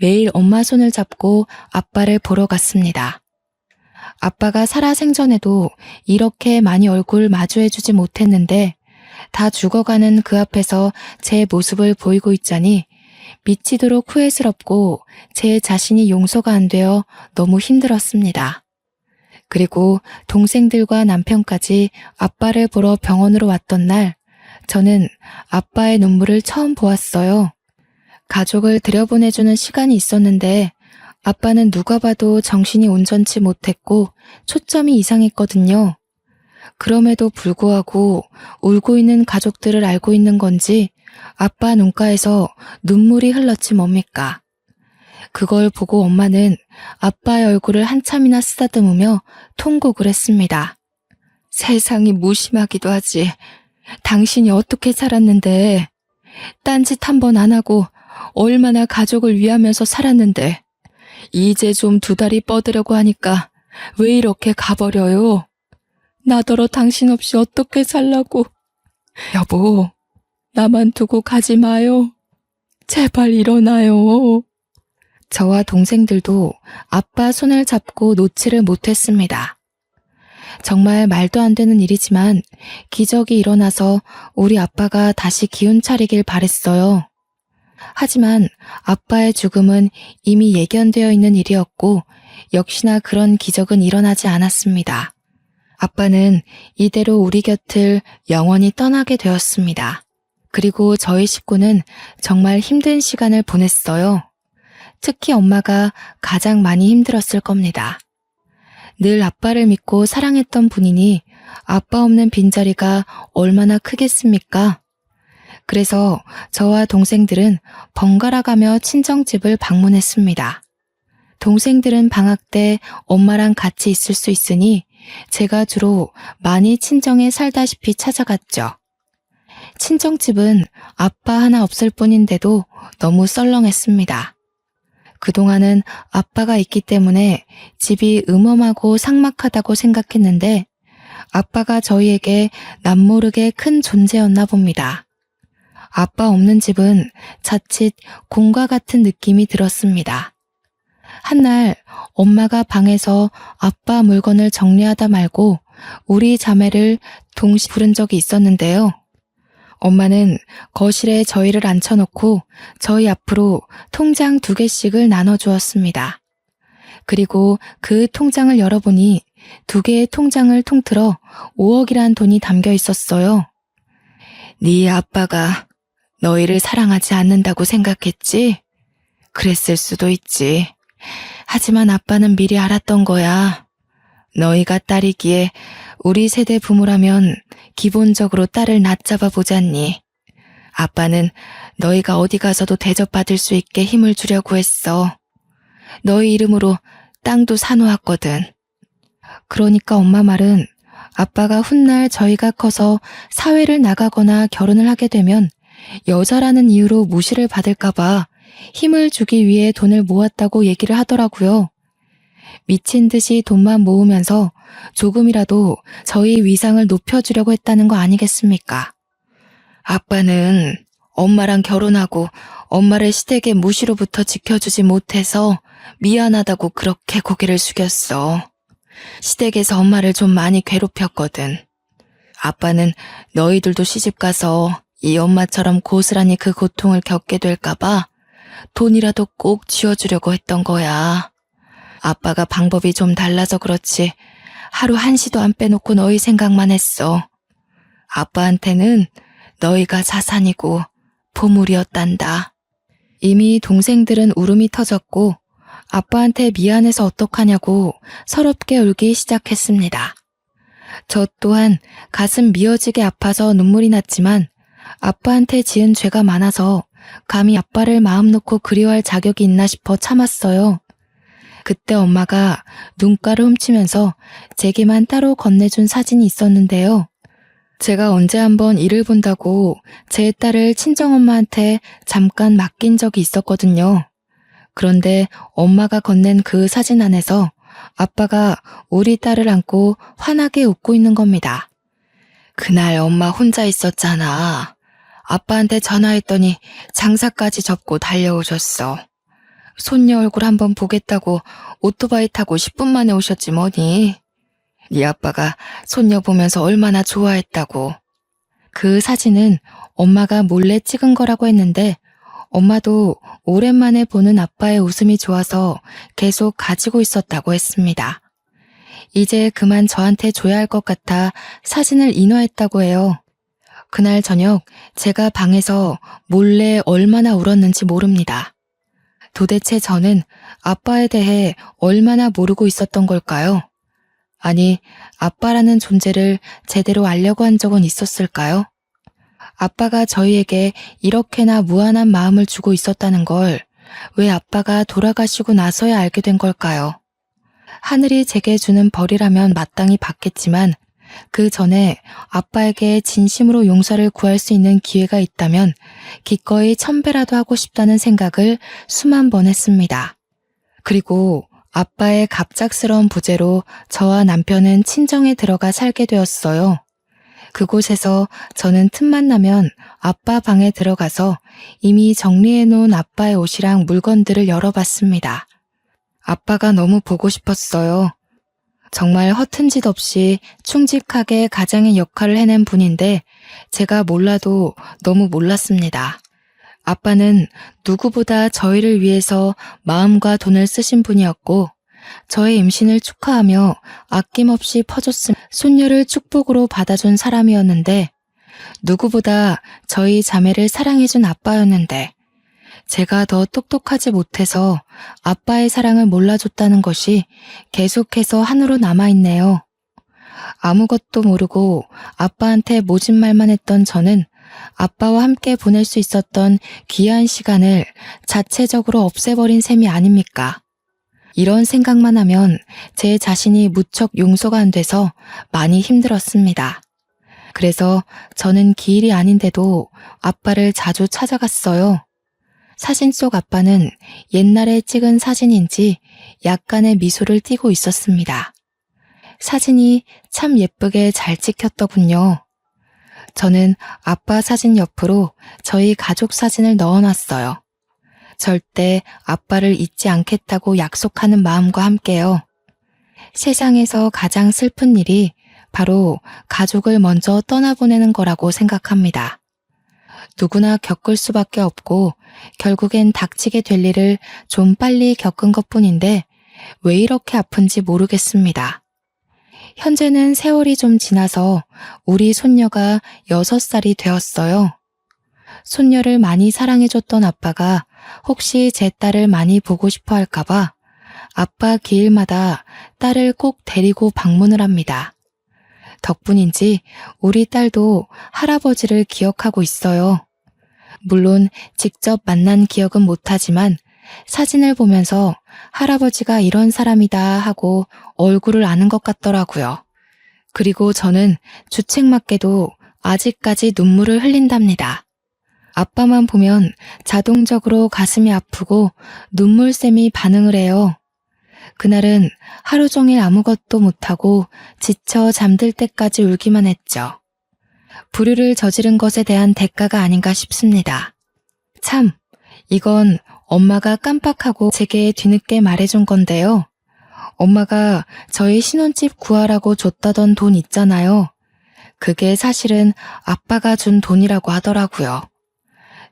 매일 엄마 손을 잡고 아빠를 보러 갔습니다. 아빠가 살아생전에도 이렇게 많이 얼굴 마주해주지 못했는데 다 죽어가는 그 앞에서 제 모습을 보이고 있자니 미치도록 후회스럽고 제 자신이 용서가 안 되어 너무 힘들었습니다. 그리고 동생들과 남편까지 아빠를 보러 병원으로 왔던 날 저는 아빠의 눈물을 처음 보았어요. 가족을 들여보내주는 시간이 있었는데 아빠는 누가 봐도 정신이 온전치 못했고 초점이 이상했거든요. 그럼에도 불구하고 울고 있는 가족들을 알고 있는 건지 아빠 눈가에서 눈물이 흘렀지 뭡니까. 그걸 보고 엄마는 아빠의 얼굴을 한참이나 쓰다듬으며 통곡을 했습니다. 세상이 무심하기도 하지. 당신이 어떻게 살았는데. 딴짓 한 번 안 하고 얼마나 가족을 위하면서 살았는데. 이제 좀 두 다리 뻗으려고 하니까 왜 이렇게 가버려요? 나더러 당신 없이 어떻게 살라고. 여보, 나만 두고 가지 마요. 제발 일어나요. 저와 동생들도 아빠 손을 잡고 놓지를 못했습니다. 정말 말도 안 되는 일이지만 기적이 일어나서 우리 아빠가 다시 기운 차리길 바랬어요. 하지만 아빠의 죽음은 이미 예견되어 있는 일이었고 역시나 그런 기적은 일어나지 않았습니다. 아빠는 이대로 우리 곁을 영원히 떠나게 되었습니다. 그리고 저희 식구는 정말 힘든 시간을 보냈어요. 특히 엄마가 가장 많이 힘들었을 겁니다. 늘 아빠를 믿고 사랑했던 분이니 아빠 없는 빈자리가 얼마나 크겠습니까? 그래서 저와 동생들은 번갈아 가며 친정집을 방문했습니다. 동생들은 방학 때 엄마랑 같이 있을 수 있으니 제가 주로 많이 친정에 살다시피 찾아갔죠. 친정집은 아빠 하나 없을 뿐인데도 너무 썰렁했습니다. 그동안은 아빠가 있기 때문에 집이 음험하고 삭막하다고 생각했는데 아빠가 저희에게 남모르게 큰 존재였나 봅니다. 아빠 없는 집은 자칫 공과 같은 느낌이 들었습니다. 한날 엄마가 방에서 아빠 물건을 정리하다 말고 우리 자매를 동시에 부른 적이 있었는데요. 엄마는 거실에 저희를 앉혀놓고 저희 앞으로 통장 2개씩을 나눠주었습니다. 그리고 그 통장을 열어보니 2개의 통장을 통틀어 5억이란 돈이 담겨 있었어요. 네 아빠가 너희를 사랑하지 않는다고 생각했지? 그랬을 수도 있지. 하지만 아빠는 미리 알았던 거야. 너희가 딸이기에 우리 세대 부모라면 기본적으로 딸을 낮잡아 보잖니. 아빠는 너희가 어디 가서도 대접받을 수 있게 힘을 주려고 했어. 너희 이름으로 땅도 사놓았거든. 그러니까 엄마 말은 아빠가 훗날 저희가 커서 사회를 나가거나 결혼을 하게 되면 여자라는 이유로 무시를 받을까봐 힘을 주기 위해 돈을 모았다고 얘기를 하더라고요. 미친 듯이 돈만 모으면서 조금이라도 저희 위상을 높여주려고 했다는 거 아니겠습니까? 아빠는 엄마랑 결혼하고 엄마를 시댁의 무시로부터 지켜주지 못해서 미안하다고 그렇게 고개를 숙였어. 시댁에서 엄마를 좀 많이 괴롭혔거든. 아빠는 너희들도 시집가서 이 엄마처럼 고스란히 그 고통을 겪게 될까봐 돈이라도 꼭 쥐어주려고 했던 거야. 아빠가 방법이 좀 달라서 그렇지 하루 한시도 안 빼놓고 너희 생각만 했어. 아빠한테는 너희가 자산이고 보물이었단다. 이미 동생들은 울음이 터졌고 아빠한테 미안해서 어떡하냐고 서럽게 울기 시작했습니다. 저 또한 가슴 미어지게 아파서 눈물이 났지만 아빠한테 지은 죄가 많아서 감히 아빠를 마음 놓고 그리워할 자격이 있나 싶어 참았어요. 그때 엄마가 눈가를 훔치면서 제게만 따로 건네준 사진이 있었는데요. 제가 언제 한번 일을 본다고 제 딸을 친정엄마한테 잠깐 맡긴 적이 있었거든요. 그런데 엄마가 건넨 그 사진 안에서 아빠가 우리 딸을 안고 환하게 웃고 있는 겁니다. 그날 엄마 혼자 있었잖아. 아빠한테 전화했더니 장사까지 접고 달려오셨어. 손녀 얼굴 한번 보겠다고 오토바이 타고 10분 만에 오셨지 뭐니. 네 아빠가 손녀 보면서 얼마나 좋아했다고. 그 사진은 엄마가 몰래 찍은 거라고 했는데 엄마도 오랜만에 보는 아빠의 웃음이 좋아서 계속 가지고 있었다고 했습니다. 이제 그만 저한테 줘야 할 것 같아 사진을 인화했다고 해요. 그날 저녁 제가 방에서 몰래 얼마나 울었는지 모릅니다. 도대체 저는 아빠에 대해 얼마나 모르고 있었던 걸까요? 아니, 아빠라는 존재를 제대로 알려고 한 적은 있었을까요? 아빠가 저희에게 이렇게나 무한한 마음을 주고 있었다는 걸 왜 아빠가 돌아가시고 나서야 알게 된 걸까요? 하늘이 제게 주는 벌이라면 마땅히 받겠지만 그 전에 아빠에게 진심으로 용서를 구할 수 있는 기회가 있다면 기꺼이 1000배라도 하고 싶다는 생각을 수만 번 했습니다. 그리고 아빠의 갑작스러운 부재로 저와 남편은 친정에 들어가 살게 되었어요. 그곳에서 저는 틈만 나면 아빠 방에 들어가서 이미 정리해 놓은 아빠의 옷이랑 물건들을 열어봤습니다. 아빠가 너무 보고 싶었어요. 정말 허튼 짓 없이 충직하게 가장의 역할을 해낸 분인데 제가 몰라도 너무 몰랐습니다. 아빠는 누구보다 저희를 위해서 마음과 돈을 쓰신 분이었고 저의 임신을 축하하며 아낌없이 퍼줬음 손녀를 축복으로 받아준 사람이었는데 누구보다 저희 자매를 사랑해준 아빠였는데 제가 더 똑똑하지 못해서 아빠의 사랑을 몰라줬다는 것이 계속해서 한으로 남아있네요. 아무것도 모르고 아빠한테 모진 말만 했던 저는 아빠와 함께 보낼 수 있었던 귀한 시간을 자체적으로 없애버린 셈이 아닙니까? 이런 생각만 하면 제 자신이 무척 용서가 안 돼서 많이 힘들었습니다. 그래서 저는 기일이 아닌데도 아빠를 자주 찾아갔어요. 사진 속 아빠는 옛날에 찍은 사진인지 약간의 미소를 띠고 있었습니다. 사진이 참 예쁘게 잘 찍혔더군요. 저는 아빠 사진 옆으로 저희 가족 사진을 넣어놨어요. 절대 아빠를 잊지 않겠다고 약속하는 마음과 함께요. 세상에서 가장 슬픈 일이 바로 가족을 먼저 떠나보내는 거라고 생각합니다. 누구나 겪을 수밖에 없고 결국엔 닥치게 될 일을 좀 빨리 겪은 것뿐인데 왜 이렇게 아픈지 모르겠습니다. 현재는 세월이 좀 지나서 우리 손녀가 6살이 되었어요. 손녀를 많이 사랑해줬던 아빠가 혹시 제 딸을 많이 보고 싶어 할까봐 아빠 기일마다 딸을 꼭 데리고 방문을 합니다. 덕분인지 우리 딸도 할아버지를 기억하고 있어요. 물론 직접 만난 기억은 못하지만 사진을 보면서 할아버지가 이런 사람이다 하고 얼굴을 아는 것 같더라고요. 그리고 저는 주책맞게도 아직까지 눈물을 흘린답니다. 아빠만 보면 자동적으로 가슴이 아프고 눈물샘이 반응을 해요. 그날은 하루 종일 아무것도 못하고 지쳐 잠들 때까지 울기만 했죠. 불효를 저지른 것에 대한 대가가 아닌가 싶습니다. 참, 이건 엄마가 깜빡하고 제게 뒤늦게 말해준 건데요. 엄마가 저희 신혼집 구하라고 줬다던 돈 있잖아요. 그게 사실은 아빠가 준 돈이라고 하더라고요.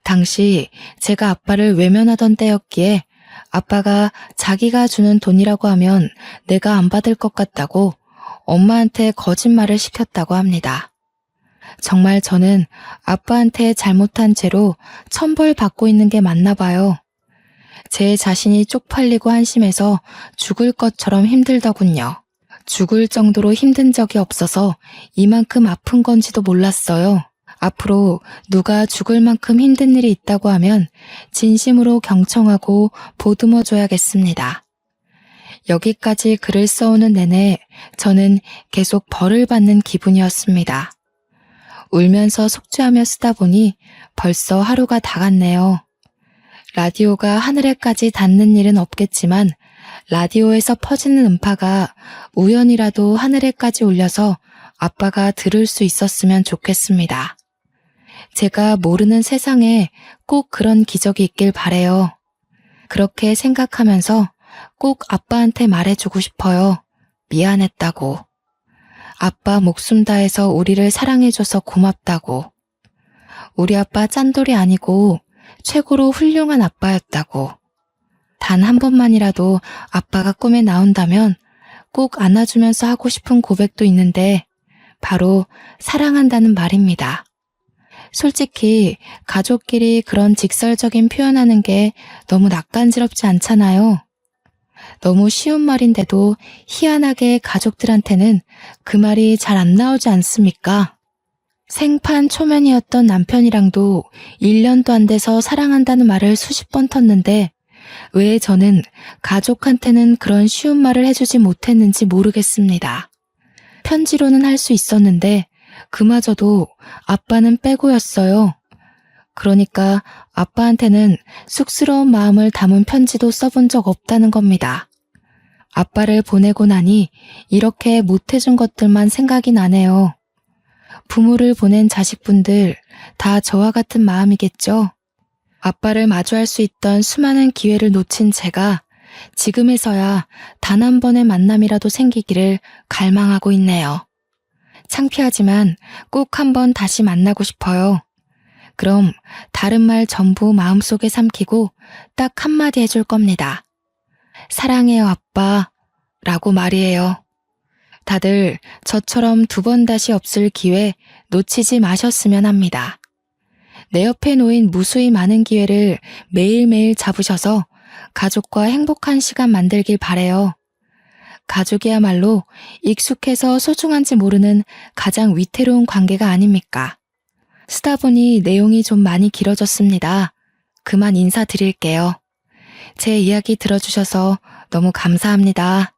당시 제가 아빠를 외면하던 때였기에 아빠가 자기가 주는 돈이라고 하면 내가 안 받을 것 같다고 엄마한테 거짓말을 시켰다고 합니다. 정말 저는 아빠한테 잘못한 채로 천벌 받고 있는 게 맞나 봐요. 제 자신이 쪽팔리고 한심해서 죽을 것처럼 힘들더군요. 죽을 정도로 힘든 적이 없어서 이만큼 아픈 건지도 몰랐어요. 앞으로 누가 죽을 만큼 힘든 일이 있다고 하면 진심으로 경청하고 보듬어 줘야겠습니다. 여기까지 글을 써오는 내내 저는 계속 벌을 받는 기분이었습니다. 울면서 속죄하며 쓰다 보니 벌써 하루가 다 갔네요. 라디오가 하늘에까지 닿는 일은 없겠지만 라디오에서 퍼지는 음파가 우연이라도 하늘에까지 울려서 아빠가 들을 수 있었으면 좋겠습니다. 제가 모르는 세상에 꼭 그런 기적이 있길 바래요. 그렇게 생각하면서 꼭 아빠한테 말해주고 싶어요. 미안했다고. 아빠 목숨 다해서 우리를 사랑해줘서 고맙다고. 우리 아빠 짠돌이 아니고 최고로 훌륭한 아빠였다고. 단 한 번만이라도 아빠가 꿈에 나온다면 꼭 안아주면서 하고 싶은 고백도 있는데 바로 사랑한다는 말입니다. 솔직히 가족끼리 그런 직설적인 표현하는 게 너무 낯간지럽지 않잖아요. 너무 쉬운 말인데도 희한하게 가족들한테는 그 말이 잘 안 나오지 않습니까? 생판 초면이었던 남편이랑도 1년도 안 돼서 사랑한다는 말을 수십 번 텄는데 왜 저는 가족한테는 그런 쉬운 말을 해주지 못했는지 모르겠습니다. 편지로는 할 수 있었는데 그마저도 아빠는 빼고였어요. 그러니까 아빠한테는 쑥스러운 마음을 담은 편지도 써본 적 없다는 겁니다. 아빠를 보내고 나니 이렇게 못해준 것들만 생각이 나네요. 부모를 보낸 자식분들 다 저와 같은 마음이겠죠? 아빠를 마주할 수 있던 수많은 기회를 놓친 제가 지금에서야 단 한 번의 만남이라도 생기기를 갈망하고 있네요. 창피하지만 꼭 한번 다시 만나고 싶어요. 그럼 다른 말 전부 마음속에 삼키고 딱 한마디 해줄 겁니다. 사랑해요, 아빠. 라고 말이에요. 다들 저처럼 두 번 다시 없을 기회 놓치지 마셨으면 합니다. 내 옆에 놓인 무수히 많은 기회를 매일매일 잡으셔서 가족과 행복한 시간 만들길 바래요. 가족이야말로 익숙해서 소중한지 모르는 가장 위태로운 관계가 아닙니까? 쓰다 보니 내용이 좀 많이 길어졌습니다. 그만 인사드릴게요. 제 이야기 들어주셔서 너무 감사합니다.